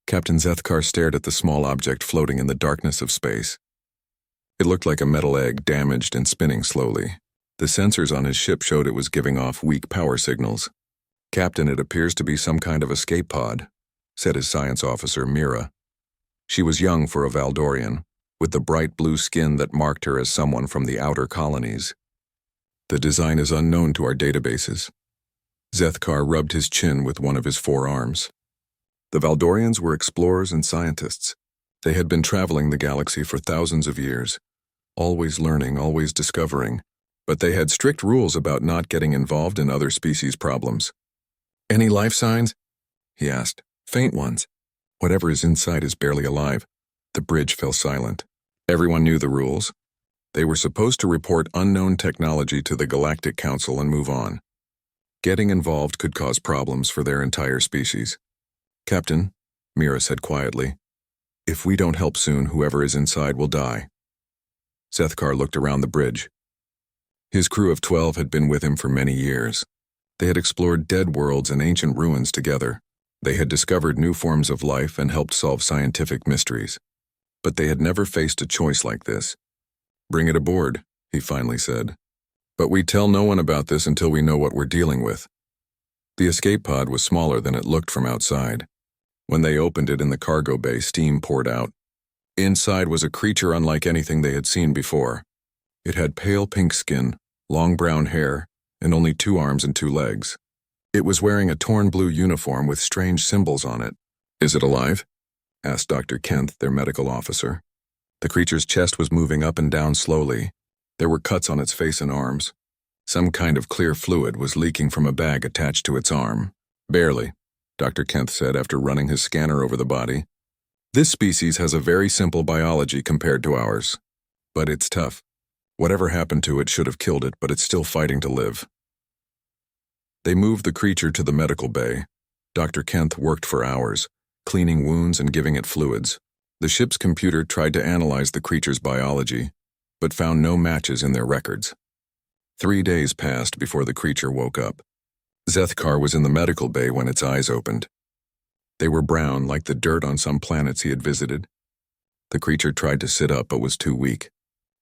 Captain Zethkar stared at the small object floating in the darkness of space. It looked like a metal egg, damaged and spinning slowly. The sensors on his ship showed it was giving off weak power signals. "Captain, it appears to be some kind of escape pod," said his science officer, Mira. She was young for a Valdorian, with the bright blue skin that marked her as someone from the outer colonies. "The design is unknown to our databases." Zethkar rubbed his chin with one of his forearms. The Valdorians were explorers and scientists. They had been traveling the galaxy for thousands of years, always learning, always discovering, but they had strict rules about not getting involved in other species' problems. "Any life signs?" he asked. "Faint ones. Whatever is inside is barely alive." The bridge fell silent. Everyone knew the rules. They were supposed to report unknown technology to the Galactic Council and move on. Getting involved could cause problems for their entire species. "Captain," Mira said quietly, "if we don't help soon, whoever is inside will die." Zethkar looked around the bridge. His crew of 12 had been with him for many years. They had explored dead worlds and ancient ruins together. They had discovered new forms of life and helped solve scientific mysteries. But they had never faced a choice like this. "Bring it aboard," he finally said. "But we tell no one about this until we know what we're dealing with." The escape pod was smaller than it looked from outside. When they opened it in the cargo bay, steam poured out. Inside was a creature unlike anything they had seen before. It had pale pink skin, long brown hair, and only 2 arms and 2 legs. It was wearing a torn blue uniform with strange symbols on it. "Is it alive?" asked Dr. Kent, their medical officer. The creature's chest was moving up and down slowly. There were cuts on its face and arms. Some kind of clear fluid was leaking from a bag attached to its arm. "Barely," Dr. Kent said after running his scanner over the body. "This species has a very simple biology compared to ours. But it's tough. Whatever happened to it should have killed it, but it's still fighting to live." They moved the creature to the medical bay. Dr. Kent worked for hours, cleaning wounds and giving it fluids. The ship's computer tried to analyze the creature's biology, but found no matches in their records. 3 days passed before the creature woke up. Zethkar was in the medical bay when its eyes opened. They were brown, like the dirt on some planets he had visited. The creature tried to sit up but was too weak.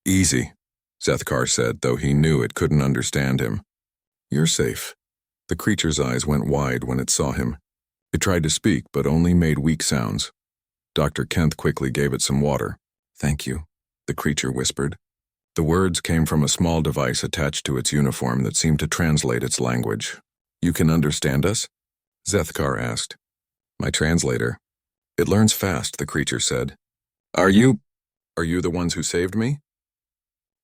"Easy," Zethkar said, though he knew it couldn't understand him. "You're safe." The creature's eyes went wide when it saw him. It tried to speak, but only made weak sounds. Dr. Kent quickly gave it some water. "Thank you," the creature whispered. The words came from a small device attached to its uniform that seemed to translate its language. "You can understand us?" Zethkar asked. "My translator." "It learns fast," the creature said. Are you the ones who saved me?"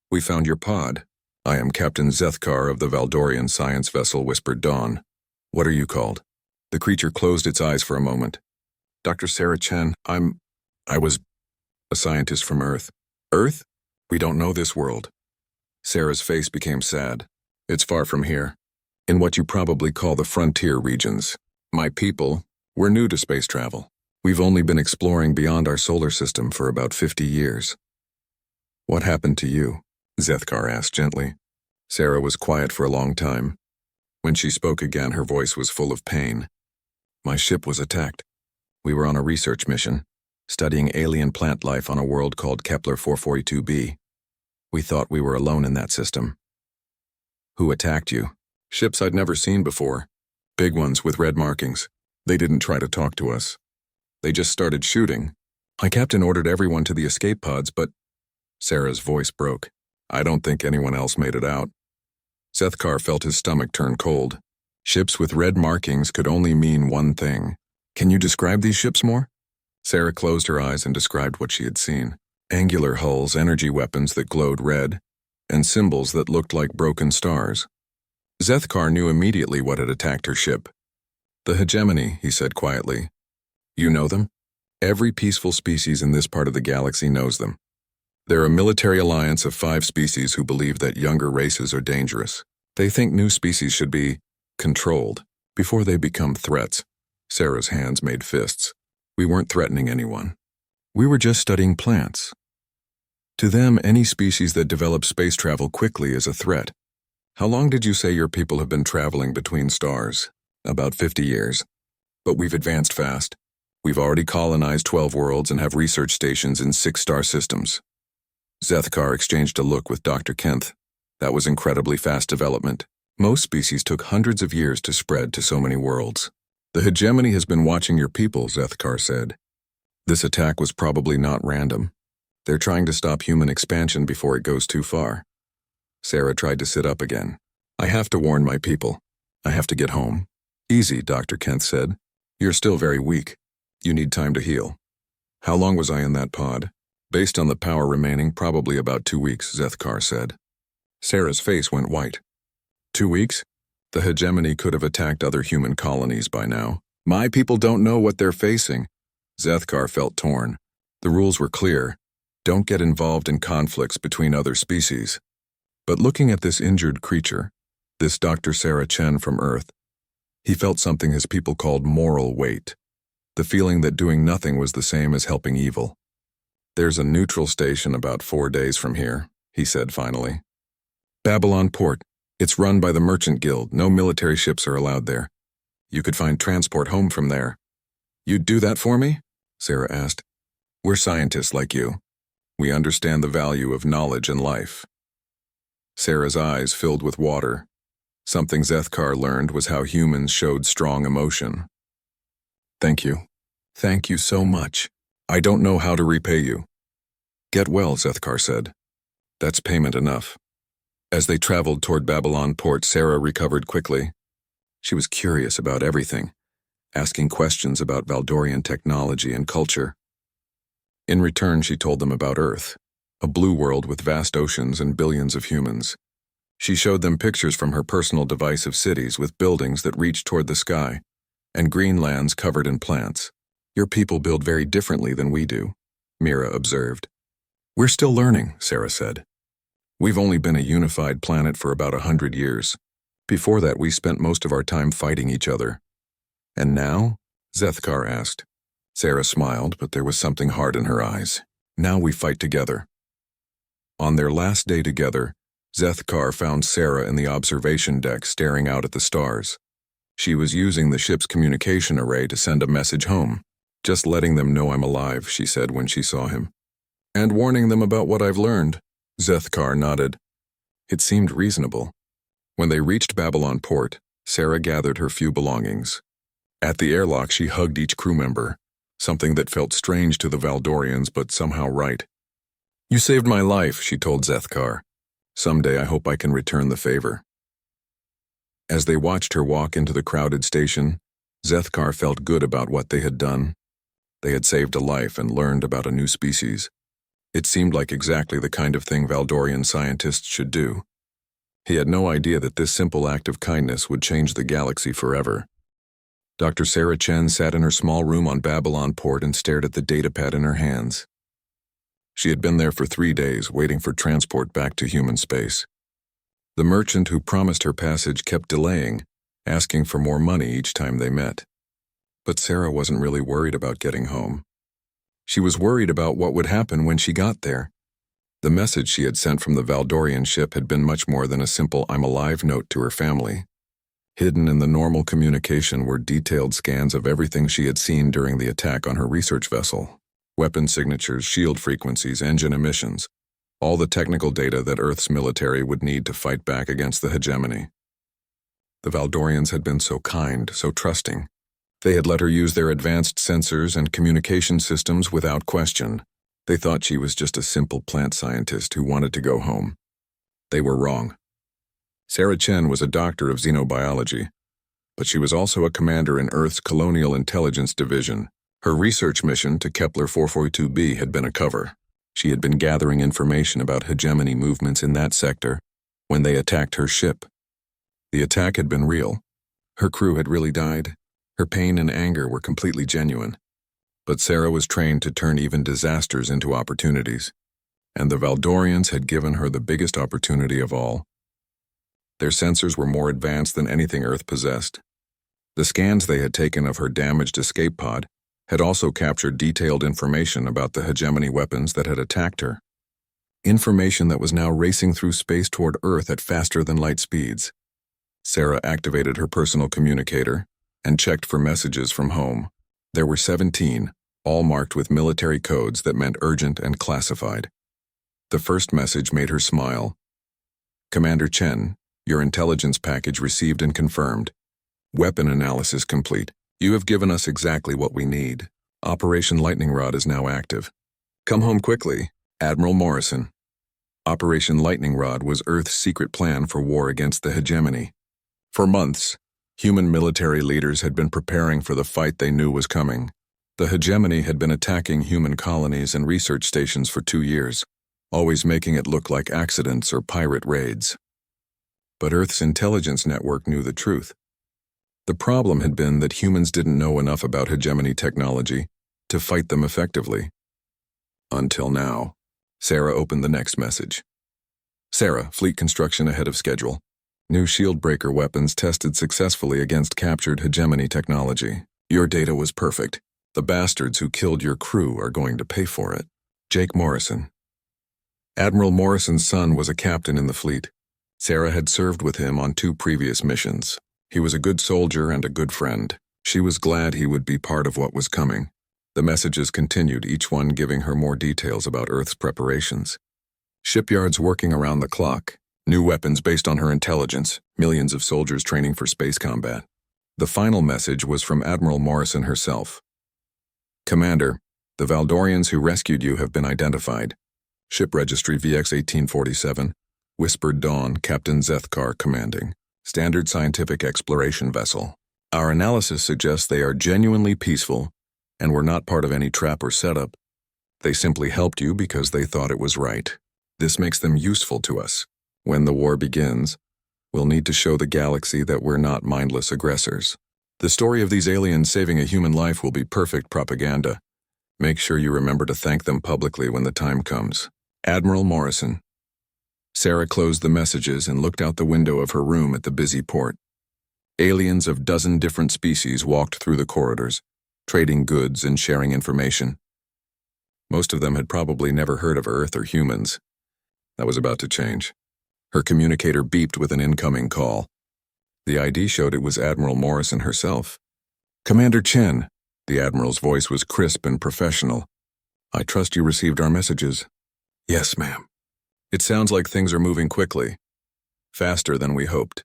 "We found your pod. I am Captain Zethkar of the Valdorian science vessel," whispered Dawn. "What are you called?" The creature closed its eyes for a moment. "Dr. Sarah Chen, I was a scientist from Earth." "Earth? We don't know this world." Sarah's face became sad. "It's far from here, in what you probably call the frontier regions. My people, we're new to space travel. We've only been exploring beyond our solar system for about 50 years. "What happened to you?" Zethkar asked gently. Sarah was quiet for a long time. When she spoke again, her voice was full of pain. "My ship was attacked. We were on a research mission, studying alien plant life on a world called Kepler 442b. We thought we were alone in that system." "Who attacked you?" "Ships I'd never seen before. Big ones with red markings. They didn't try to talk to us. They just started shooting. My captain ordered everyone to the escape pods, but—" Sarah's voice broke. "I don't think anyone else made it out." Zethkar felt his stomach turn cold. Ships with red markings could only mean one thing. "Can you describe these ships more?" Sarah closed her eyes and described what she had seen. Angular hulls, energy weapons that glowed red, and symbols that looked like broken stars. Zethkar knew immediately what had attacked her ship. "The hegemony," he said quietly. "You know them? Every peaceful species in this part of the galaxy knows them. They're a military alliance of 5 species who believe that younger races are dangerous. They think new species should be controlled before they become threats." Sarah's hands made fists. "We weren't threatening anyone. We were just studying plants. To them, any species that develops space travel quickly is a threat. How long did you say your people have been traveling between stars?" "About 50 years. But we've advanced fast. We've already colonized 12 worlds and have research stations in 6-star systems. Zethkar exchanged a look with Dr. Kenth. That was incredibly fast development. Most species took hundreds of years to spread to so many worlds. The hegemony has been watching your people, Zethkar said. This attack was probably not random. They're trying to stop human expansion before it goes too far. Sarah tried to sit up again. I have to warn my people. I have to get home. Easy, Dr. Kenth said. You're still very weak. You need time to heal. How long was I in that pod? Based on the power remaining, probably about 2 weeks, Zethkar said. Sarah's face went white. 2 weeks? The hegemony could have attacked other human colonies by now. My people don't know what they're facing. Zethkar felt torn. The rules were clear. Don't get involved in conflicts between other species. But looking at this injured creature, this Dr. Sarah Chen from Earth, he felt something his people called moral weight. The feeling that doing nothing was the same as helping evil. There's a neutral station about 4 days from here, he said finally. Babylon Port. It's run by the Merchant Guild. No military ships are allowed there. You could find transport home from there. You'd do that for me? Sarah asked. We're scientists like you. We understand the value of knowledge and life. Sarah's eyes filled with water. Something Zethkar learned was how humans showed strong emotion. Thank you. Thank you so much. I don't know how to repay you. Get well, Zethkar said. That's payment enough. As they traveled toward Babylon Port, Sarah recovered quickly. She was curious about everything, asking questions about Valdorian technology and culture. In return, she told them about Earth, a blue world with vast oceans and billions of humans. She showed them pictures from her personal device of cities with buildings that reached toward the sky, and green lands covered in plants. Your people build very differently than we do, Mira observed. We're still learning, Sarah said. We've only been a unified planet for about 100 years. Before that, we spent most of our time fighting each other. And now? Zethkar asked. Sarah smiled, but there was something hard in her eyes. Now we fight together. On their last day together, Zethkar found Sarah in the observation deck staring out at the stars. She was using the ship's communication array to send a message home. Just letting them know I'm alive, she said when she saw him. And warning them about what I've learned. Zethkar nodded. It seemed reasonable. When they reached Babylon Port, Sarah gathered her few belongings. At the airlock, she hugged each crew member, something that felt strange to the Valdorians but somehow right. You saved my life, she told Zethkar. Someday I hope I can return the favor. As they watched her walk into the crowded station, Zethkar felt good about what they had done. They had saved a life and learned about a new species. It seemed like exactly the kind of thing Valdorian scientists should do. He had no idea that this simple act of kindness would change the galaxy forever. Dr. Sarah Chen sat in her small room on Babylon Port and stared at the datapad in her hands. She had been there for 3 days, waiting for transport back to human space. The merchant who promised her passage kept delaying, asking for more money each time they met. But Sarah wasn't really worried about getting home. She was worried about what would happen when she got there. The message she had sent from the Valdorian ship had been much more than a simple "I'm alive" note to her family. Hidden in the normal communication were detailed scans of everything she had seen during the attack on her research vessel. Weapon signatures, shield frequencies, engine emissions. All the technical data that Earth's military would need to fight back against the hegemony. The Valdorians had been so kind, so trusting. They had let her use their advanced sensors and communication systems without question. They thought she was just a simple plant scientist who wanted to go home. They were wrong. Sarah Chen was a doctor of xenobiology, but she was also a commander in Earth's Colonial Intelligence Division. Her research mission to Kepler 442b had been a cover. She had been gathering information about hegemony movements in that sector when they attacked her ship. The attack had been real. Her crew had really died. Her pain and anger were completely genuine. But Sarah was trained to turn even disasters into opportunities, and the Valdorians had given her the biggest opportunity of all. Their sensors were more advanced than anything Earth possessed. The scans they had taken of her damaged escape pod had also captured detailed information about the hegemony weapons that had attacked her. Information that was now racing through space toward Earth at faster than light speeds. Sarah activated her personal communicator and checked for messages from home. There were 17, all marked with military codes that meant urgent and classified. The first message made her smile. Commander Chen, your intelligence package received and confirmed. Weapon analysis complete. You have given us exactly what we need. Operation Lightning Rod is now active. Come home quickly, Admiral Morrison. Operation Lightning Rod was Earth's secret plan for war against the hegemony. For months, human military leaders had been preparing for the fight they knew was coming. The hegemony had been attacking human colonies and research stations for 2 years, always making it look like accidents or pirate raids. But Earth's intelligence network knew the truth. The problem had been that humans didn't know enough about hegemony technology to fight them effectively. Until now. Sarah opened the next message. Sarah, fleet construction ahead of schedule. New shield breaker weapons tested successfully against captured hegemony technology. Your data was perfect. The bastards who killed your crew are going to pay for it. Jake Morrison. Admiral Morrison's son was a captain in the fleet. Sarah had served with him on 2 previous missions. He was a good soldier and a good friend. She was glad he would be part of what was coming. The messages continued, each one giving her more details about Earth's preparations. Shipyards working around the clock. New weapons based on her intelligence. Millions of soldiers training for space combat. The final message was from Admiral Morrison herself. Commander, the Valdorians who rescued you have been identified. Ship Registry VX-1847. Whispered Dawn, Captain Zethkar commanding. Standard scientific exploration vessel. Our analysis suggests they are genuinely peaceful and were not part of any trap or setup. They simply helped you because they thought it was right. This makes them useful to us. When the war begins, we'll need to show the galaxy that we're not mindless aggressors. The story of these aliens saving a human life will be perfect propaganda. Make sure you remember to thank them publicly when the time comes. Admiral Morrison. Sarah closed the messages and looked out the window of her room at the busy port. Aliens of 12 different species walked through the corridors, trading goods and sharing information. Most of them had probably never heard of Earth or humans. That was about to change. Her communicator beeped with an incoming call. The ID showed it was Admiral Morrison herself. Commander Chen. The Admiral's voice was crisp and professional. I trust you received our messages. Yes, ma'am. It sounds like things are moving quickly. Faster than we hoped.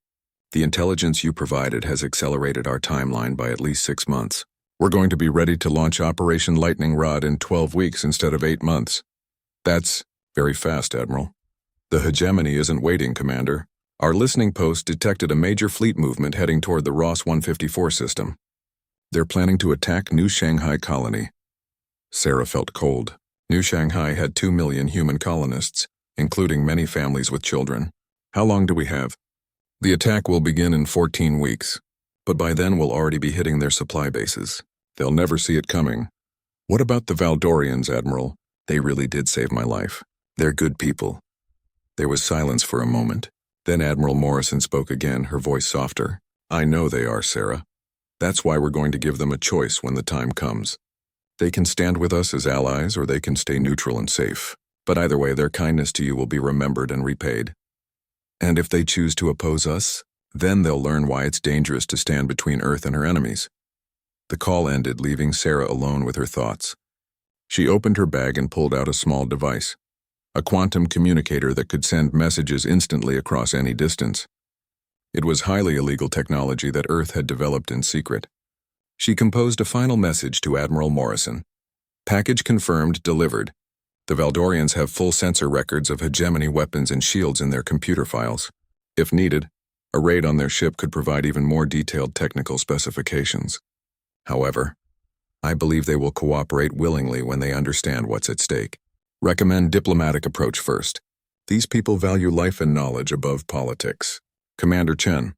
The intelligence you provided has accelerated our timeline by at least 6 months. We're going to be ready to launch Operation Lightning Rod in 12 weeks instead of 8 months. That's very fast, Admiral. The hegemony isn't waiting, Commander. Our listening post detected a major fleet movement heading toward the Ross 154 system. They're planning to attack New Shanghai Colony. Sarah felt cold. New Shanghai had 2 million human colonists, including many families with children. How long do we have? The attack will begin in 14 weeks, but by then we'll already be hitting their supply bases. They'll never see it coming. What about the Valdorians, Admiral? They really did save my life. They're good people. There was silence for a moment. Then Admiral Morrison spoke again, her voice softer. I know they are, Sarah. That's why we're going to give them a choice when the time comes. They can stand with us as allies, or they can stay neutral and safe. But either way, their kindness to you will be remembered and repaid. And if they choose to oppose us, then they'll learn why it's dangerous to stand between Earth and her enemies. The call ended, leaving Sarah alone with her thoughts. She opened her bag and pulled out a small device, a quantum communicator that could send messages instantly across any distance. It was highly illegal technology that Earth had developed in secret. She composed a final message to Admiral Morrison. Package confirmed, delivered. The Valdorians have full sensor records of hegemony weapons and shields in their computer files. If needed, a raid on their ship could provide even more detailed technical specifications. However, I believe they will cooperate willingly when they understand what's at stake. Recommend diplomatic approach first. These people value life and knowledge above politics. Commander Chen.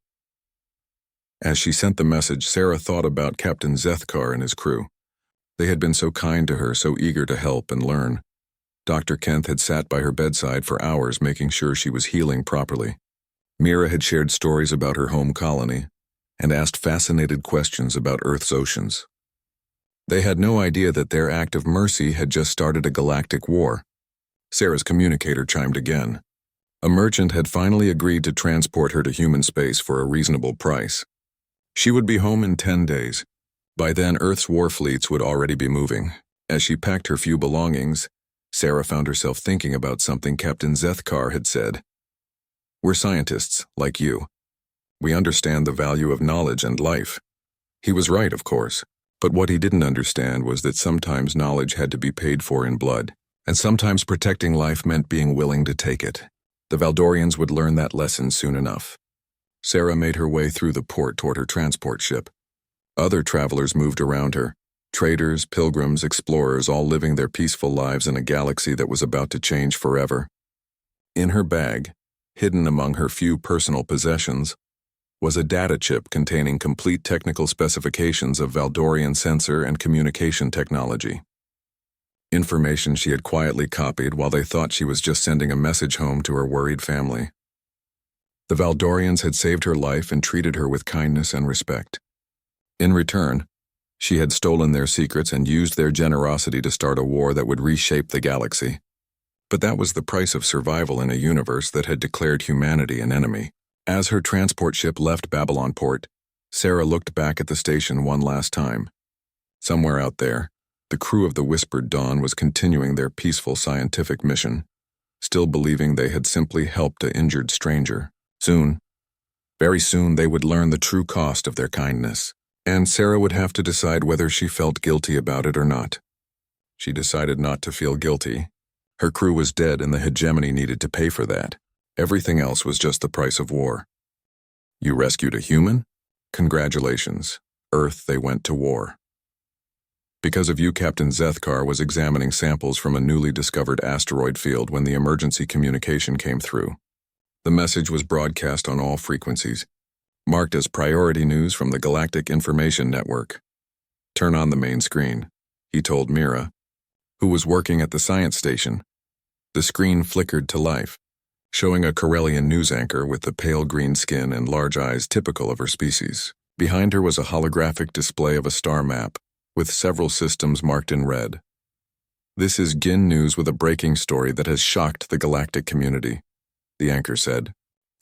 As she sent the message, Sarah thought about Captain Zethkar and his crew. They had been so kind to her, so eager to help and learn. Dr. Kent had sat by her bedside for hours making sure she was healing properly. Mira had shared stories about her home colony and asked fascinated questions about Earth's oceans. They had no idea that their act of mercy had just started a galactic war. Sarah's communicator chimed again. A merchant had finally agreed to transport her to human space for a reasonable price. She would be home in 10 days, By then, Earth's war fleets would already be moving. As she packed her few belongings, Sarah found herself thinking about something Captain Zethkar had said. "We're scientists, like you. We understand the value of knowledge and life." He was right, of course, but what he didn't understand was that sometimes knowledge had to be paid for in blood, and sometimes protecting life meant being willing to take it. The Valdorians would learn that lesson soon enough. Sarah made her way through the port toward her transport ship. Other travelers moved around her. Traders, pilgrims, explorers, all living their peaceful lives in a galaxy that was about to change forever. In her bag, hidden among her few personal possessions, was a data chip containing complete technical specifications of Valdorian sensor and communication technology. Information she had quietly copied while they thought she was just sending a message home to her worried family. The Valdorians had saved her life and treated her with kindness and respect. In return, she had stolen their secrets and used their generosity to start a war that would reshape the galaxy. But that was the price of survival in a universe that had declared humanity an enemy. As her transport ship left Babylon Port, Sarah looked back at the station one last time. Somewhere out there, the crew of the Whispered Dawn was continuing their peaceful scientific mission, still believing they had simply helped an injured stranger. Soon, very soon, they would learn the true cost of their kindness. And Sarah would have to decide whether she felt guilty about it or not. She decided not to feel guilty. Her crew was dead and the hegemony needed to pay for that. Everything else was just the price of war. You rescued a human? Congratulations. Earth, they went to war. Because of you, Captain Zethkar was examining samples from a newly discovered asteroid field when the emergency communication came through. The message was broadcast on all frequencies, marked as priority news from the Galactic Information Network. "Turn on the main screen," he told Mira, who was working at the science station. The screen flickered to life, showing a Corellian news anchor with the pale green skin and large eyes typical of her species. Behind her was a holographic display of a star map, with several systems marked in red. "This is Gin News with a breaking story that has shocked the galactic community," the anchor said.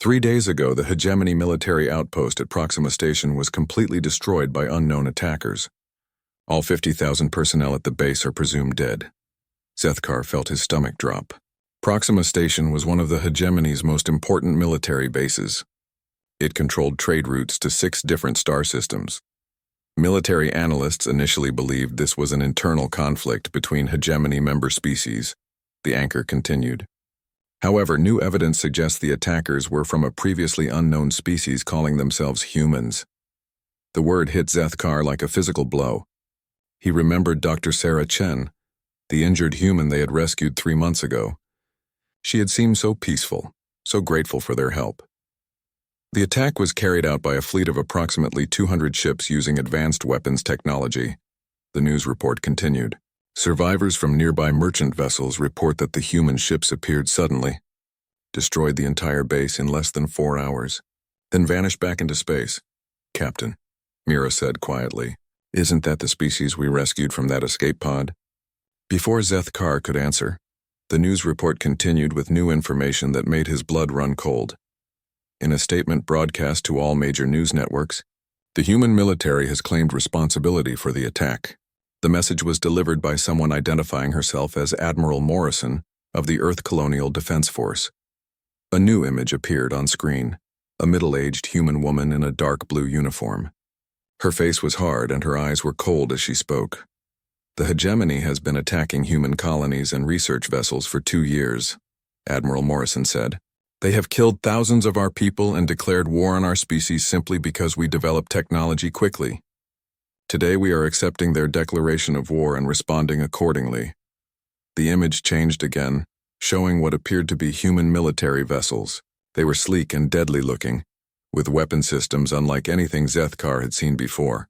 3 days ago, the hegemony military outpost at Proxima Station was completely destroyed by unknown attackers. All 50,000 personnel at the base are presumed dead. Zethkar felt his stomach drop. Proxima Station was one of the hegemony's most important military bases. It controlled trade routes to 6 different star systems. Military analysts initially believed this was an internal conflict between hegemony member species, the anchor continued. However, new evidence suggests the attackers were from a previously unknown species calling themselves humans. The word hit Zethkar like a physical blow. He remembered Dr. Sarah Chen, the injured human they had rescued 3 months ago. She had seemed so peaceful, so grateful for their help. The attack was carried out by a fleet of approximately 200 ships using advanced weapons technology, the news report continued. Survivors from nearby merchant vessels report that the human ships appeared suddenly, destroyed the entire base in less than 4 hours, then vanished back into space. "Captain," Mira said quietly, "isn't that the species we rescued from that escape pod?" Before Zethkar could answer, the news report continued with new information that made his blood run cold. In a statement broadcast to all major news networks, the human military has claimed responsibility for the attack. The message was delivered by someone identifying herself as Admiral Morrison of the Earth Colonial Defense Force. A new image appeared on screen, a middle-aged human woman in a dark blue uniform. Her face was hard and her eyes were cold as she spoke. "The hegemony has been attacking human colonies and research vessels for 2 years, Admiral Morrison said. "They have killed thousands of our people and declared war on our species simply because we developed technology quickly. Today we are accepting their declaration of war and responding accordingly." The image changed again, showing what appeared to be human military vessels. They were sleek and deadly looking, with weapon systems unlike anything Zethkar had seen before.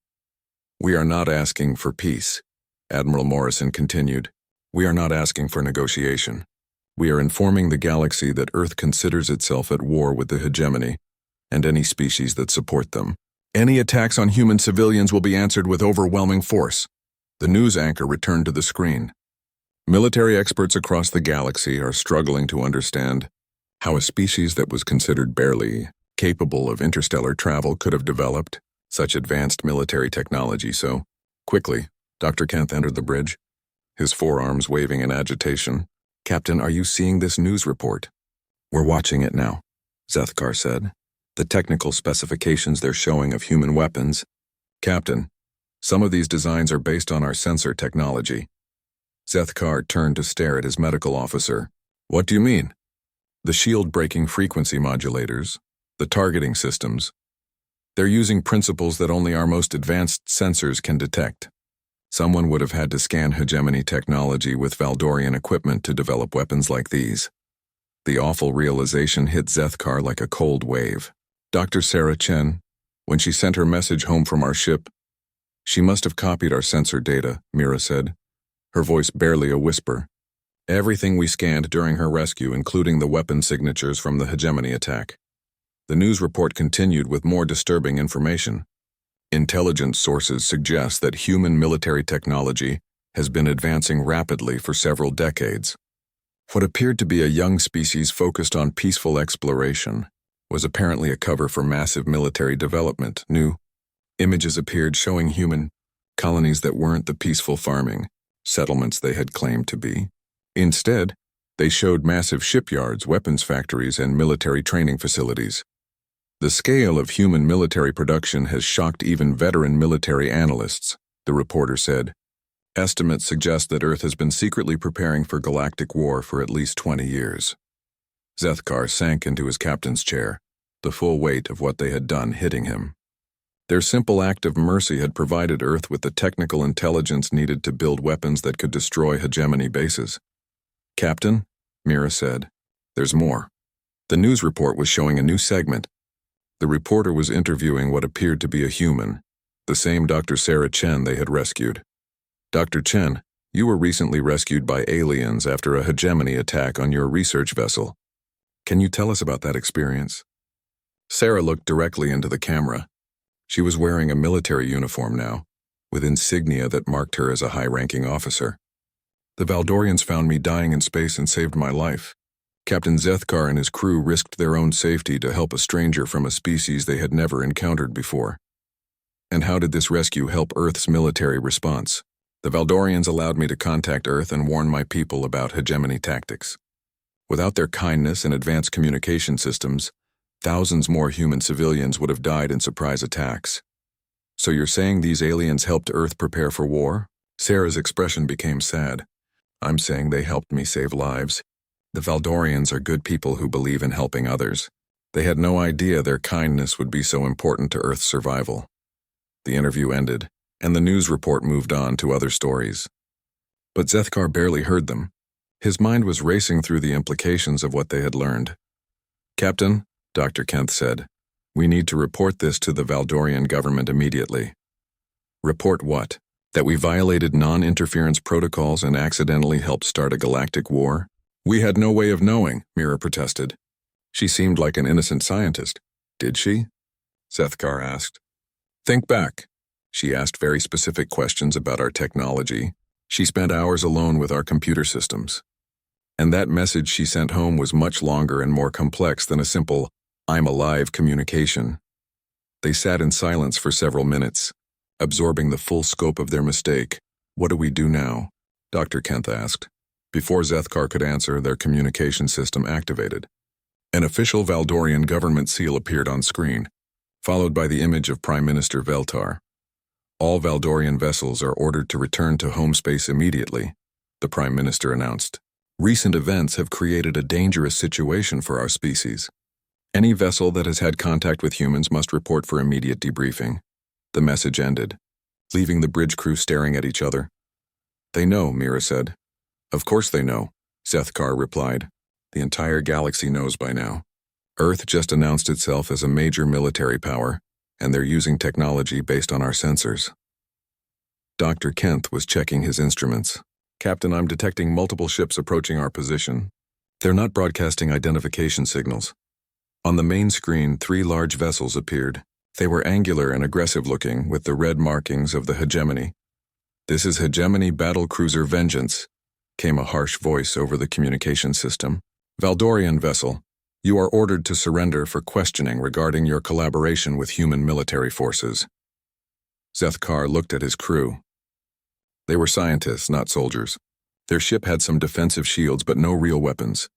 "We are not asking for peace," Admiral Morrison continued. "We are not asking for negotiation. We are informing the galaxy that Earth considers itself at war with the hegemony and any species that support them. Any attacks on human civilians will be answered with overwhelming force." The news anchor returned to the screen. Military experts across the galaxy are struggling to understand how a species that was considered barely capable of interstellar travel could have developed such advanced military technology so Quickly, Dr. Kent entered the bridge, his forearms waving in agitation. "Captain, are you seeing this news report?" "We're watching it now," Zethkar said. "The technical specifications they're showing of human weapons." "Captain, some of these designs are based on our sensor technology." Zethkar turned to stare at his medical officer. "What do you mean?" "The shield-breaking frequency modulators, the targeting systems. They're using principles that only our most advanced sensors can detect. Someone would have had to scan hegemony technology with Valdorian equipment to develop weapons like these." The awful realization hit Zethkar like a cold wave. "Dr. Sarah Chen, when she sent her message home from our ship, she must have copied our sensor data," Mira said, her voice barely a whisper. "Everything we scanned during her rescue, including the weapon signatures from the hegemony attack." The news report continued with more disturbing information. "Intelligence sources suggest that human military technology has been advancing rapidly for several decades. What appeared to be a young species focused on peaceful exploration was apparently a cover for massive military development. New images appeared showing human colonies that weren't the peaceful farming settlements they had claimed to be. Instead, they showed massive shipyards, weapons factories, and military training facilities. The scale of human military production has shocked even veteran military analysts," the reporter said. "Estimates suggest that Earth has been secretly preparing for galactic war for at least 20 years. Zethkar sank into his captain's chair, the full weight of what they had done hitting him. Their simple act of mercy had provided Earth with the technical intelligence needed to build weapons that could destroy hegemony bases. "Captain," Mira said, "there's more." The news report was showing a new segment. The reporter was interviewing what appeared to be a human, the same Dr. Sarah Chen they had rescued. "Dr. Chen, you were recently rescued by aliens after a hegemony attack on your research vessel. Can you tell us about that experience?" Sarah looked directly into the camera. She was wearing a military uniform now, with insignia that marked her as a high-ranking officer. "The Valdorians found me dying in space and saved my life. Captain Zethkar and his crew risked their own safety to help a stranger from a species they had never encountered before." "And how did this rescue help Earth's military response?" "The Valdorians allowed me to contact Earth and warn my people about hegemony tactics. Without their kindness and advanced communication systems, thousands more human civilians would have died in surprise attacks." "So you're saying these aliens helped Earth prepare for war?" Sarah's expression became sad. "I'm saying they helped me save lives. The Valdorians are good people who believe in helping others. They had no idea their kindness would be so important to Earth's survival." The interview ended, and the news report moved on to other stories. But Zethkar barely heard them. His mind was racing through the implications of what they had learned. "Captain," Dr. Kent said, "we need to report this to the Valdorian government immediately." "Report what? That we violated non-interference protocols and accidentally helped start a galactic war?" "We had no way of knowing," Mira protested. "She seemed like an innocent scientist." "Did she?" Zethkar asked. "Think back." She asked very specific questions about our technology. She spent hours alone with our computer systems. And that message she sent home was much longer and more complex than a simple, "I'm alive" communication. They sat in silence for several minutes, absorbing the full scope of their mistake. "What do we do now?" Dr. Kent asked. Before Zethkar could answer, their communication system activated. An official Valdorian government seal appeared on screen, followed by the image of Prime Minister Veltar. "All Valdorian vessels are ordered to return to home space immediately," the Prime Minister announced. "Recent events have created a dangerous situation for our species. Any vessel that has had contact with humans must report for immediate debriefing." The message ended, leaving the bridge crew staring at each other. "They know," Mira said. "Of course they know," Zethkar replied. "The entire galaxy knows by now. Earth just announced itself as a major military power, and they're using technology based on our sensors." Dr. Kent was checking his instruments. "Captain, I'm detecting multiple ships approaching our position. They're not broadcasting identification signals." On the main screen, 3 large vessels appeared. They were angular and aggressive-looking, with the red markings of the hegemony. "This is Hegemony Battle Cruiser Vengeance," came a harsh voice over the communication system. "Valdorian vessel, you are ordered to surrender for questioning regarding your collaboration with human military forces." Zethkar looked at his crew. They were scientists, not soldiers. Their ship had some defensive shields, but no real weapons.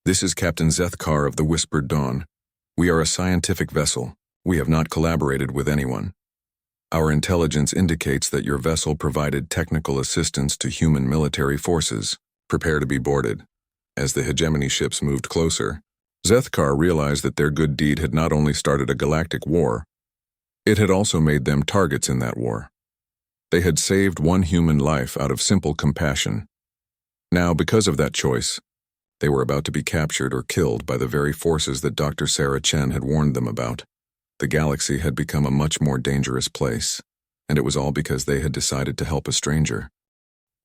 This is Captain Zethkar of the Whispered Dawn. We are a scientific vessel. We have not collaborated with anyone. Our intelligence indicates that your vessel provided technical assistance to human military forces. Prepare to be boarded. As the hegemony ships moved closer, Zethkar realized that their good deed had not only started a galactic war, it had also made them targets in that war. They had saved one human life out of simple compassion. Now, because of that choice, they were about to be captured or killed by the very forces that Dr. Sarah Chen had warned them about. The galaxy had become a much more dangerous place, and it was all because they had decided to help a stranger.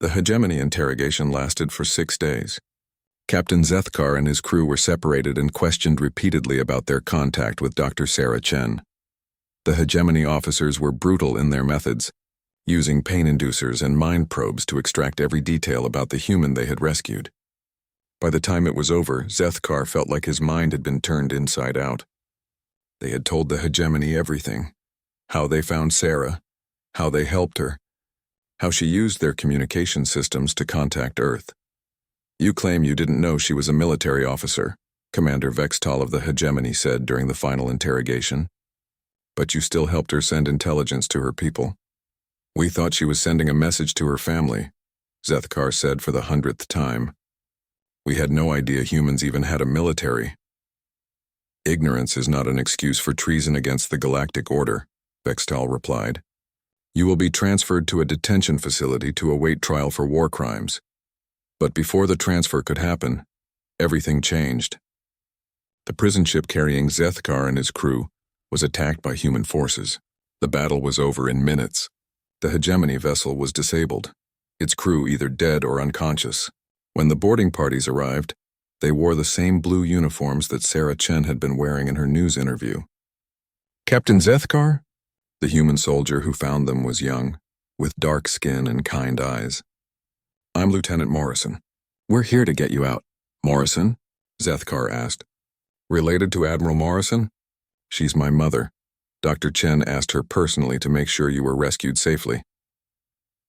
The hegemony interrogation lasted for 6 days. Captain Zethkar and his crew were separated and questioned repeatedly about their contact with Dr. Sarah Chen. The hegemony officers were brutal in their methods, using pain inducers and mind probes to extract every detail about the human they had rescued. By the time it was over, Zethkar felt like his mind had been turned inside out. They had told the hegemony everything: how they found Sarah, how they helped her, how she used their communication systems to contact Earth. "You claim you didn't know she was a military officer," Commander Vextal of the hegemony said during the final interrogation. "But you still helped her send intelligence to her people." "We thought she was sending a message to her family," Zethkar said for the 100th time. "We had no idea humans even had a military." "Ignorance is not an excuse for treason against the Galactic Order," Vextal replied. "You will be transferred to a detention facility to await trial for war crimes." But before the transfer could happen, everything changed. The prison ship carrying Zethkar and his crew was attacked by human forces. The battle was over in minutes. The hegemony vessel was disabled, its crew either dead or unconscious. When the boarding parties arrived, they wore the same blue uniforms that Sarah Chen had been wearing in her news interview. "Captain Zethkar?" The human soldier who found them was young, with dark skin and kind eyes. "I'm Lieutenant Morrison. We're here to get you out." "Morrison?" Zethkar asked. "Related to Admiral Morrison?" "She's my mother. Dr. Chen asked her personally to make sure you were rescued safely."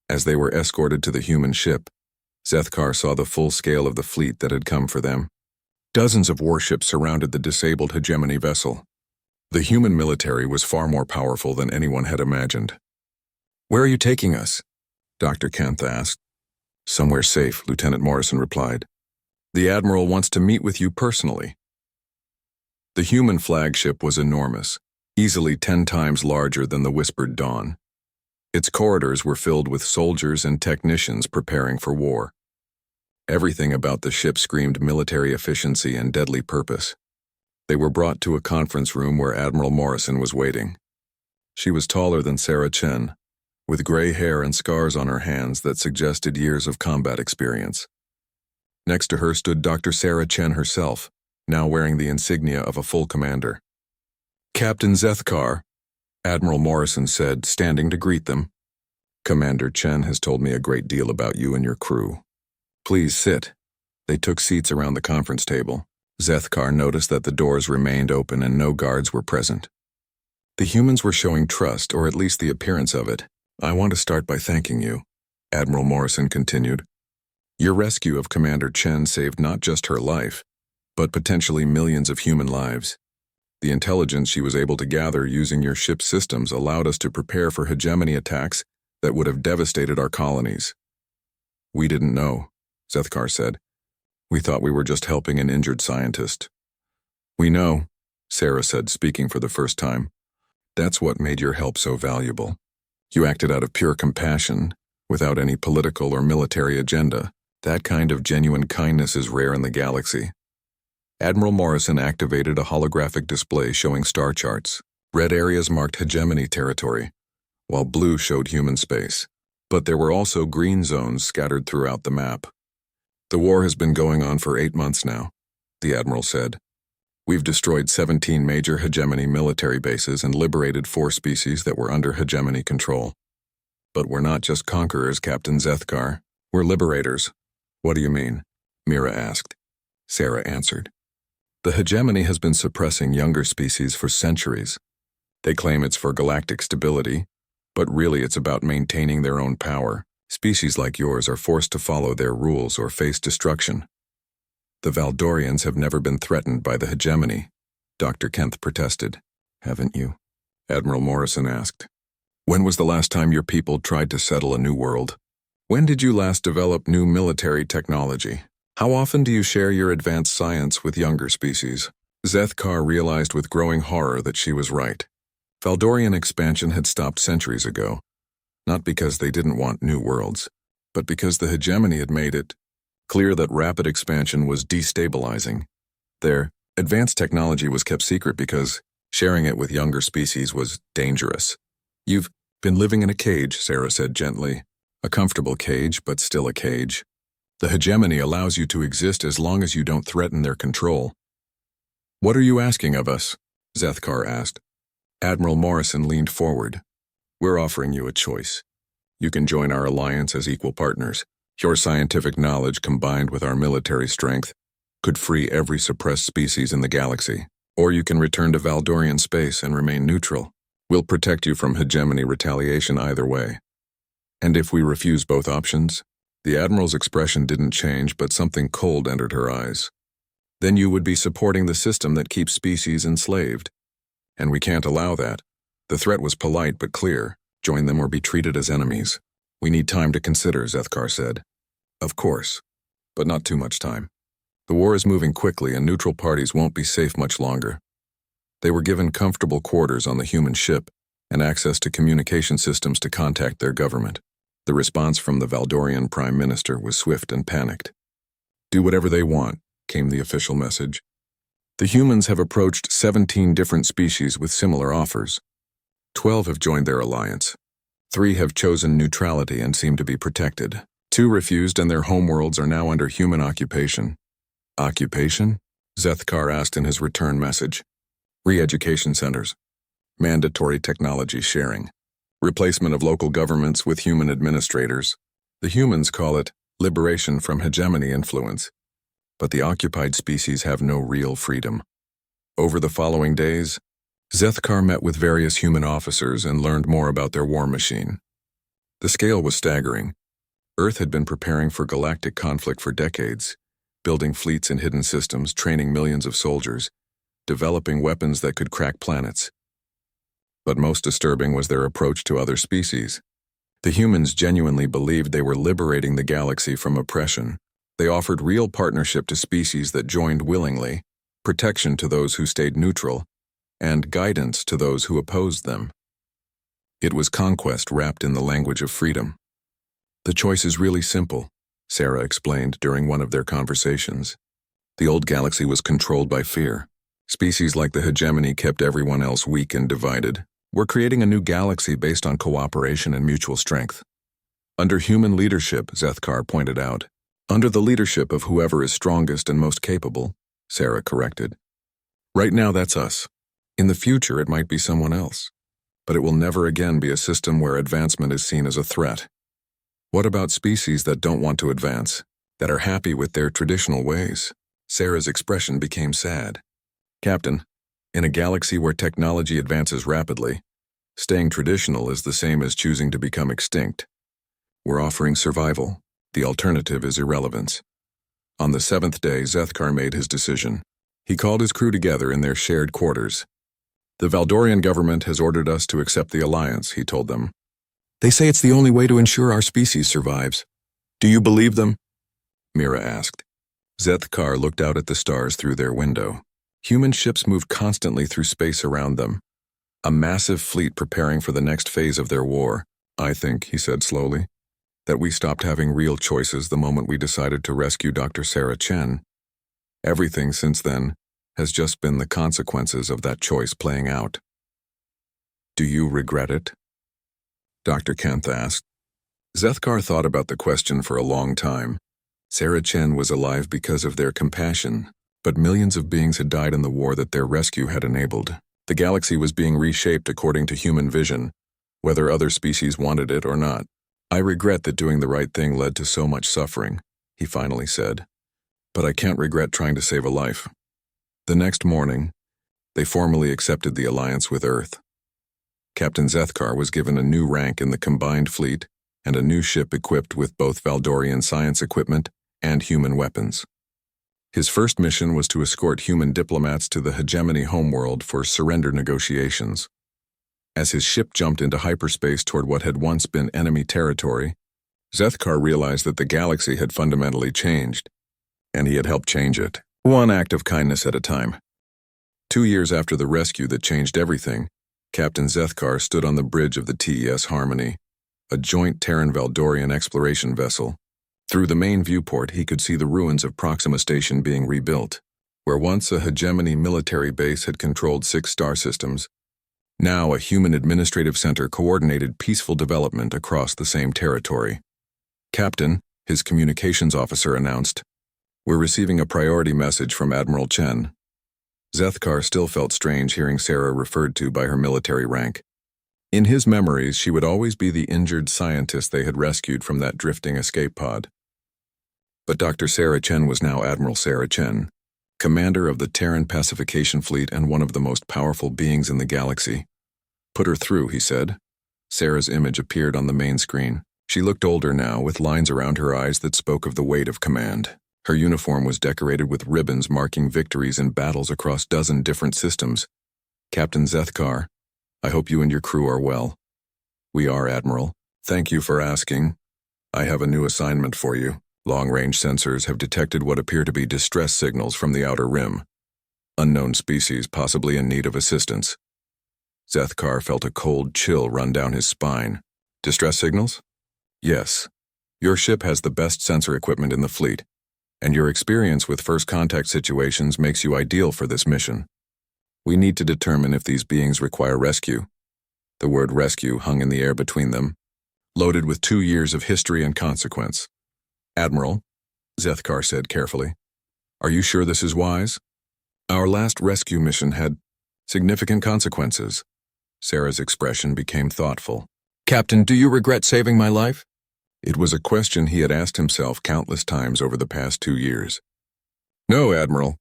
As they were escorted to the human ship, Zethkar saw the full scale of the fleet that had come for them. Dozens of warships surrounded the disabled hegemony vessel. The human military was far more powerful than anyone had imagined. "Where are you taking us?" Dr. Kent asked. "Somewhere safe," Lieutenant Morrison replied. "The Admiral wants to meet with you personally." The human flagship was enormous, easily 10 times larger than the Whispered Dawn. Its corridors were filled with soldiers and technicians preparing for war. Everything about the ship screamed military efficiency and deadly purpose. They were brought to a conference room where Admiral Morrison was waiting. She was taller than Sarah Chen, with gray hair and scars on her hands that suggested years of combat experience. Next to her stood Dr. Sarah Chen herself, now wearing the insignia of a full commander. "Captain Zethkar," Admiral Morrison said, standing to greet them. "Commander Chen has told me a great deal about you and your crew. Please sit." They took seats around the conference table. Zethkar noticed that the doors remained open and no guards were present. "The humans were showing trust, or at least the appearance of it. I want to start by thanking you," Admiral Morrison continued. "Your rescue of Commander Chen saved not just her life, but potentially millions of human lives. The intelligence she was able to gather using your ship's systems allowed us to prepare for hegemony attacks that would have devastated our colonies." "We didn't know," Zethkar said. "We thought we were just helping an injured scientist." "We know," Sarah said, speaking for the first time. "That's what made your help so valuable. You acted out of pure compassion, without any political or military agenda. That kind of genuine kindness is rare in the galaxy." Admiral Morrison activated a holographic display showing star charts. Red areas marked hegemony territory, while blue showed human space. But there were also green zones scattered throughout the map. "The war has been going on for 8 months now," the Admiral said. "We've destroyed 17 major hegemony military bases and liberated 4 species that were under hegemony control. But we're not just conquerors, Captain Zethkar. We're liberators." "What do you mean?" Mira asked. Sarah answered. "The hegemony has been suppressing younger species for centuries. They claim it's for galactic stability, but really it's about maintaining their own power. Species like yours are forced to follow their rules or face destruction. The Valdorians have never been threatened by the hegemony, Dr. Kent protested. Haven't you? Admiral Morrison asked. When was the last time your people tried to settle a new world? When did you last develop new military technology? How often do you share your advanced science with younger species? Zethkar realized with growing horror that she was right. Valdorian expansion had stopped centuries ago, not because they didn't want new worlds, but because the hegemony had made it clear that rapid expansion was destabilizing. Their advanced technology was kept secret because sharing it with younger species was dangerous. You've been living in a cage, Sarah said gently. A comfortable cage, but still a cage. The hegemony allows you to exist as long as you don't threaten their control. What are you asking of us? Zethkar asked. Admiral Morrison leaned forward. We're offering you a choice. You can join our alliance as equal partners. Your scientific knowledge combined with our military strength could free every suppressed species in the galaxy. Or you can return to Valdorian space and remain neutral. We'll protect you from hegemony retaliation either way. And if we refuse both options? The Admiral's expression didn't change, but something cold entered her eyes. Then you would be supporting the system that keeps species enslaved. And we can't allow that. The threat was polite but clear. Join them or be treated as enemies. We need time to consider, Zethkar said. Of course, but not too much time. The war is moving quickly and neutral parties won't be safe much longer. They were given comfortable quarters on the human ship and access to communication systems to contact their government. The response from the Valdorian Prime Minister was swift and panicked. Do whatever they want, came the official message. The humans have approached 17 different species with similar offers. 12 have joined their alliance. 3 have chosen neutrality and seem to be protected. 2 refused and their homeworlds are now under human occupation. Occupation? Zethkar asked in his return message. Re-education centers. Mandatory technology sharing. Replacement of local governments with human administrators. The humans call it liberation from hegemony influence. But the occupied species have no real freedom. Over the following days, Zethkar met with various human officers and learned more about their war machine. The scale was staggering. Earth had been preparing for galactic conflict for decades, building fleets and hidden systems, training millions of soldiers, developing weapons that could crack planets. But most disturbing was their approach to other species. The humans genuinely believed they were liberating the galaxy from oppression. They offered real partnership to species that joined willingly, protection to those who stayed neutral, and guidance to those who opposed them. It was conquest wrapped in the language of freedom. The choice is really simple, Sarah explained during one of their conversations. The old galaxy was controlled by fear. Species like the hegemony kept everyone else weak and divided. We're creating a new galaxy based on cooperation and mutual strength. Under human leadership, Zethkar pointed out. Under the leadership of whoever is strongest and most capable, Sarah corrected. Right now, that's us. In the future, it might be someone else. But it will never again be a system where advancement is seen as a threat. What about species that don't want to advance, that are happy with their traditional ways? Sarah's expression became sad. Captain, in a galaxy where technology advances rapidly, staying traditional is the same as choosing to become extinct. We're offering survival. The alternative is irrelevance. On the 7th day, Zethkar made his decision. He called his crew together in their shared quarters. The Valdorian government has ordered us to accept the alliance, he told them. They say it's the only way to ensure our species survives. Do you believe them? Mira asked. Zethkar looked out at the stars through their window. Human ships moved constantly through space around them. A massive fleet preparing for the next phase of their war. I think, he said slowly, that we stopped having real choices the moment we decided to rescue Dr. Sarah Chen. Everything since then has just been the consequences of that choice playing out. Do you regret it? Dr. Kent asked. Zethkar thought about the question for a long time. Sarah Chen was alive because of their compassion, but millions of beings had died in the war that their rescue had enabled. The galaxy was being reshaped according to human vision, whether other species wanted it or not. I regret that doing the right thing led to so much suffering, he finally said. But I can't regret trying to save a life. The next morning, they formally accepted the alliance with Earth. Captain Zethkar was given a new rank in the combined fleet and a new ship equipped with both Valdorian science equipment and human weapons. His first mission was to escort human diplomats to the hegemony homeworld for surrender negotiations. As his ship jumped into hyperspace toward what had once been enemy territory, Zethkar realized that the galaxy had fundamentally changed, and he had helped change it, one act of kindness at a time. 2 years after the rescue that changed everything, Captain Zethkar stood on the bridge of the TES Harmony, a joint Terran-Valdorian exploration vessel. Through the main viewport, he could see the ruins of Proxima Station being rebuilt, where once a hegemony military base had controlled 6 star systems. Now a human administrative center coordinated peaceful development across the same territory. "Captain," his communications officer announced, "we're receiving a priority message from Admiral Chen." Zethkar still felt strange hearing Sarah referred to by her military rank. In his memories, she would always be the injured scientist they had rescued from that drifting escape pod. But Dr. Sarah Chen was now Admiral Sarah Chen, commander of the Terran Pacification Fleet and one of the most powerful beings in the galaxy. "Put her through," he said. Sarah's image appeared on the main screen. She looked older now, with lines around her eyes that spoke of the weight of command. Her uniform was decorated with ribbons marking victories in battles across 12 different systems. "Captain Zethkar, I hope you and your crew are well." "We are, Admiral. Thank you for asking. I have a new assignment for you. Long-range sensors have detected what appear to be distress signals from the outer rim. Unknown species possibly in need of assistance." Zethkar felt a cold chill run down his spine. "Distress signals?" "Yes. Your ship has the best sensor equipment in the fleet, and your experience with first contact situations makes you ideal for this mission. We need to determine if these beings require rescue." The word rescue hung in the air between them, loaded with 2 years of history and consequence. "Admiral," Zethkar said carefully, "are you sure this is wise? Our last rescue mission had significant consequences." Sarah's expression became thoughtful. "Captain, do you regret saving my life?" It was a question he had asked himself countless times over the past 2 years. "No, Admiral.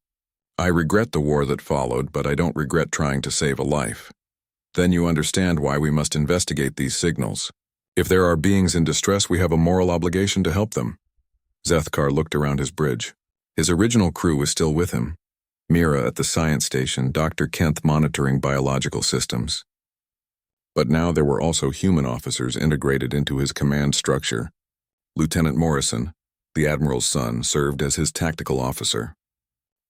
I regret the war that followed, but I don't regret trying to save a life. Then you understand why we must investigate these signals. If there are beings in distress, we have a moral obligation to help them." Zethkar looked around his bridge. His original crew was still with him. Mira at the science station, Dr. Kent monitoring biological systems. But now there were also human officers integrated into his command structure. Lieutenant Morrison, the Admiral's son, served as his tactical officer.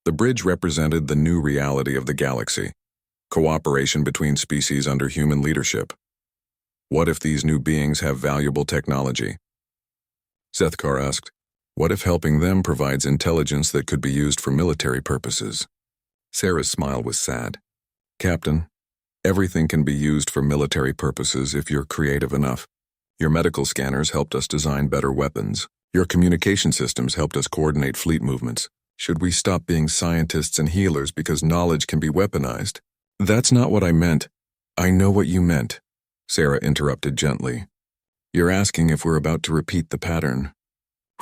The bridge represented the new reality of the galaxy, cooperation between species under human leadership. What if these new beings have valuable technology? Zethkar asked, what if helping them provides intelligence that could be used for military purposes? Sarah's smile was sad. Captain, everything can be used for military purposes if you're creative enough. Your medical scanners helped us design better weapons. Your communication systems helped us coordinate fleet movements. Should we stop being scientists and healers because knowledge can be weaponized? That's not what I meant. I know what you meant, Sarah interrupted gently. You're asking if we're about to repeat the pattern.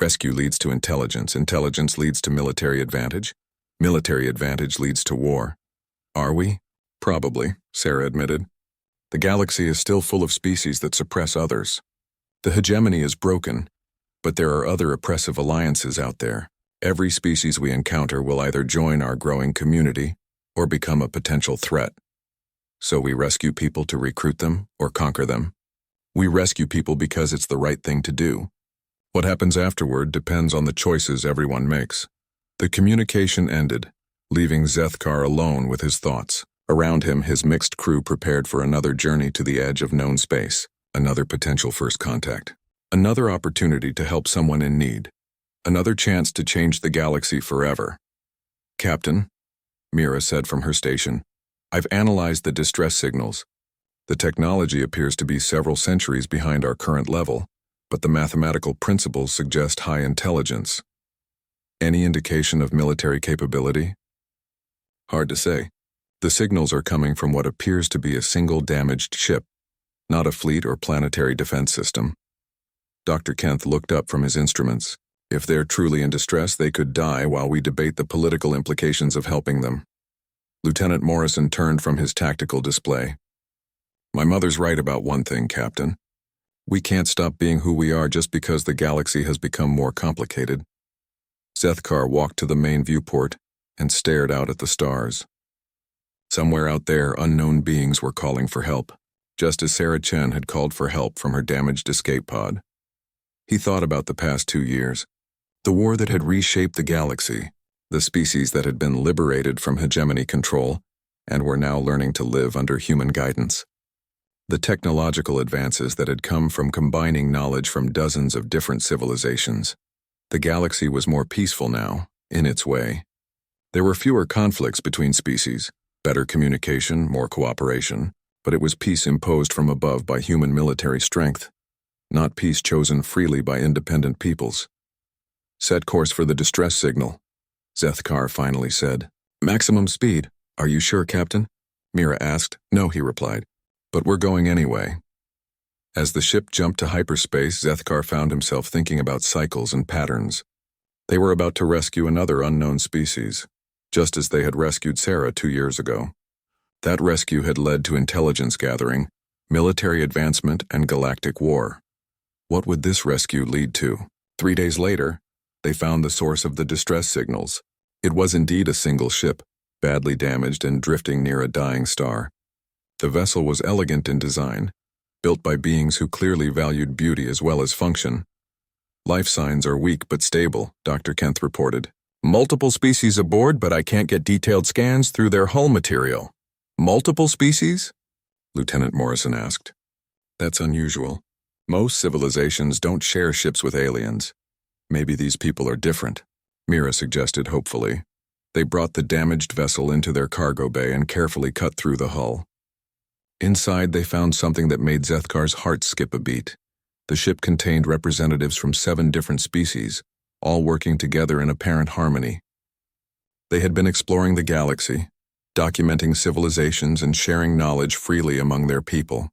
Rescue leads to intelligence. Intelligence leads to military advantage. Military advantage leads to war. Are we? Probably, Sarah admitted. The galaxy is still full of species that suppress others. The hegemony is broken, but there are other oppressive alliances out there. Every species we encounter will either join our growing community or become a potential threat. So we rescue people to recruit them or conquer them. We rescue people because it's the right thing to do. What happens afterward depends on the choices everyone makes. The communication ended, leaving Zethkar alone with his thoughts. Around him, his mixed crew prepared for another journey to the edge of known space, another potential first contact, another opportunity to help someone in need, another chance to change the galaxy forever. Captain, Mira said from her station, I've analyzed the distress signals. The technology appears to be several centuries behind our current level, but the mathematical principles suggest high intelligence. Any indication of military capability? Hard to say. The signals are coming from what appears to be a single damaged ship, not a fleet or planetary defense system. Dr. Kent looked up from his instruments. If they're truly in distress, they could die while we debate the political implications of helping them. Lieutenant Morrison turned from his tactical display. My mother's right about one thing, Captain. We can't stop being who we are just because the galaxy has become more complicated. Zethkar walked to the main viewport and stared out at the stars. Somewhere out there, unknown beings were calling for help, just as Sarah Chen had called for help from her damaged escape pod. He thought about the past 2 years, the war that had reshaped the galaxy, the species that had been liberated from hegemony control and were now learning to live under human guidance. The technological advances that had come from combining knowledge from dozens of different civilizations. The galaxy was more peaceful now, in its way. There were fewer conflicts between species, better communication, more cooperation, but it was peace imposed from above by human military strength, not peace chosen freely by independent peoples. Set course for the distress signal, Zethkar finally said. Maximum speed. Are you sure, Captain? Mira asked. No, he replied. But we're going anyway. As the ship jumped to hyperspace, Zethkar found himself thinking about cycles and patterns. They were about to rescue another unknown species, just as they had rescued Sarah 2 years ago. That rescue had led to intelligence gathering, military advancement, and galactic war. What would this rescue lead to? 3 days later, they found the source of the distress signals. It was indeed a single ship, badly damaged and drifting near a dying star. The vessel was elegant in design, built by beings who clearly valued beauty as well as function. Life signs are weak but stable, Dr. Kent reported. Multiple species aboard, but I can't get detailed scans through their hull material. Multiple species? Lieutenant Morrison asked. That's unusual. Most civilizations don't share ships with aliens. Maybe these people are different, Mira suggested hopefully. They brought the damaged vessel into their cargo bay and carefully cut through the hull. Inside, they found something that made Zethkar's heart skip a beat. The ship contained representatives from 7 different species, all working together in apparent harmony. They had been exploring the galaxy, documenting civilizations and sharing knowledge freely among their people.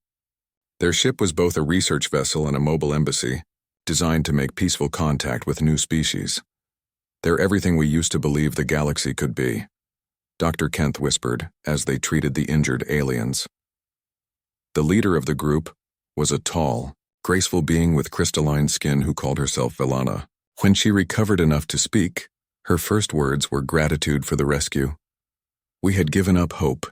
Their ship was both a research vessel and a mobile embassy, designed to make peaceful contact with new species. They're everything we used to believe the galaxy could be, Dr. Kent whispered as they treated the injured aliens. The leader of the group was a tall, graceful being with crystalline skin who called herself Velana. When she recovered enough to speak, her first words were gratitude for the rescue. We had given up hope,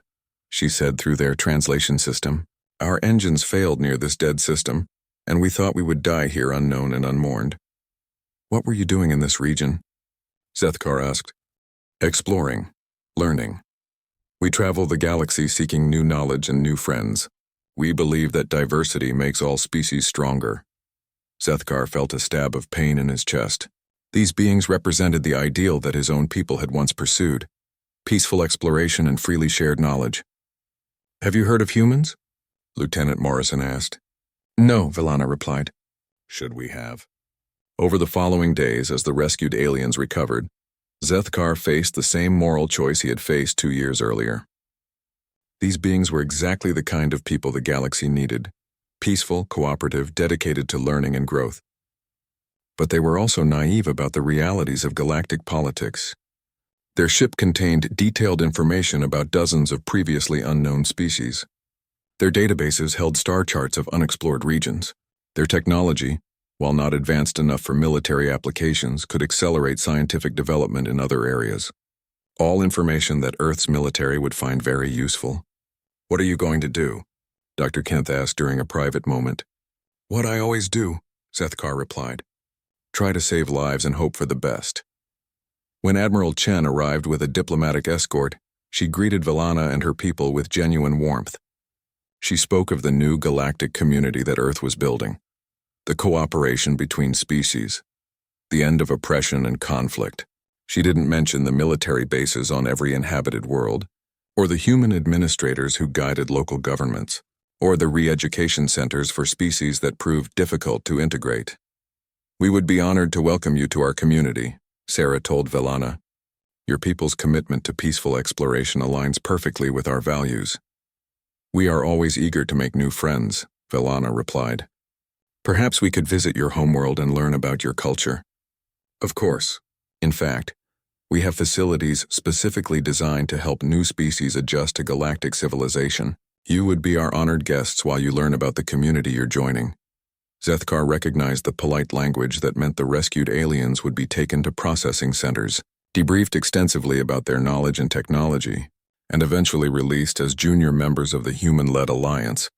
she said through their translation system. Our engines failed near this dead system, and we thought we would die here unknown and unmourned. What were you doing in this region? Zethkar asked. Exploring, learning. We travel the galaxy seeking new knowledge and new friends. We believe that diversity makes all species stronger. Zethkar felt a stab of pain in his chest. These beings represented the ideal that his own people had once pursued, peaceful exploration and freely shared knowledge. Have you heard of humans? Lieutenant Morrison asked. No, Velana replied. Should we have? Over the following days, as the rescued aliens recovered, Zethkar faced the same moral choice he had faced 2 years earlier. These beings were exactly the kind of people the galaxy needed, peaceful, cooperative, dedicated to learning and growth. But they were also naive about the realities of galactic politics. Their ship contained detailed information about dozens of previously unknown species. Their databases held star charts of unexplored regions. Their technology, while not advanced enough for military applications, could accelerate scientific development in other areas. All information that Earth's military would find very useful. What are you going to do? Dr. Kent asked during a private moment. What I always do, Zethkar replied. Try to save lives and hope for the best. When Admiral Chen arrived with a diplomatic escort, she greeted Velana and her people with genuine warmth. She spoke of the new galactic community that Earth was building, the cooperation between species, the end of oppression and conflict. She didn't mention the military bases on every inhabited world, or the human administrators who guided local governments, or the re-education centers for species that proved difficult to integrate. We would be honored to welcome you to our community, Sarah told Velana. Your people's commitment to peaceful exploration aligns perfectly with our values. We are always eager to make new friends, Velana replied. Perhaps we could visit your homeworld and learn about your culture. Of course. In fact, we have facilities specifically designed to help new species adjust to galactic civilization. You would be our honored guests while you learn about the community you're joining. Zethkar recognized the polite language that meant the rescued aliens would be taken to processing centers, debriefed extensively about their knowledge and technology, and eventually released as junior members of the human-led alliance.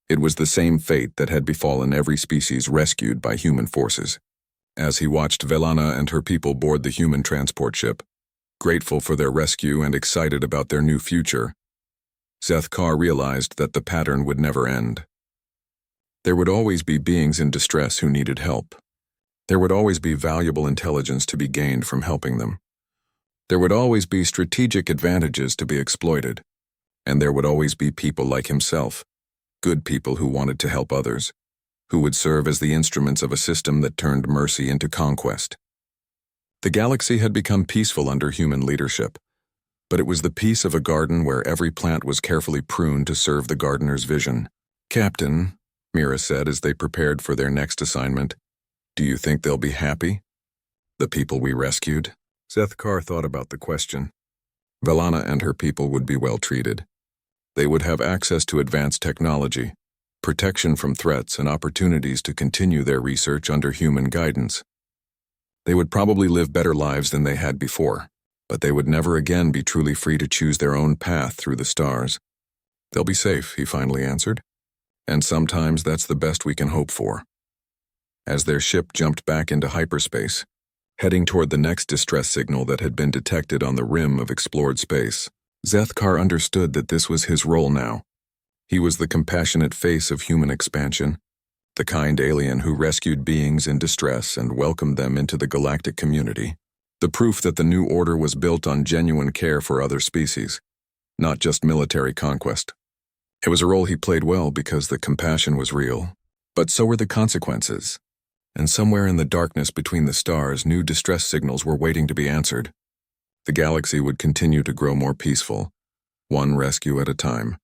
It was the same fate that had befallen every species rescued by human forces. As he watched Velana and her people board the human transport ship, grateful for their rescue and excited about their new future, Zethkar realized that the pattern would never end. There would always be beings in distress who needed help. There would always be valuable intelligence to be gained from helping them. There would always be strategic advantages to be exploited. And there would always be people like himself, good people who wanted to help others, who would serve as the instruments of a system that turned mercy into conquest. The galaxy had become peaceful under human leadership, but it was the peace of a garden where every plant was carefully pruned to serve the gardener's vision. "Captain," Mira said as they prepared for their next assignment, "do you think they'll be happy? The people we rescued?" Zethkar thought about the question. Velana and her people would be well treated. They would have access to advanced technology, protection from threats, and opportunities to continue their research under human guidance. They would probably live better lives than they had before, but they would never again be truly free to choose their own path through the stars. "They'll be safe," he finally answered. "And sometimes that's the best we can hope for." As their ship jumped back into hyperspace, heading toward the next distress signal that had been detected on the rim of explored space, Zethkar understood that this was his role now. He was the compassionate face of human expansion, the kind alien who rescued beings in distress and welcomed them into the galactic community, the proof that the new order was built on genuine care for other species, not just military conquest. It was a role he played well because the compassion was real, but so were the consequences. And somewhere in the darkness between the stars, new distress signals were waiting to be answered. The galaxy would continue to grow more peaceful, one rescue at a time.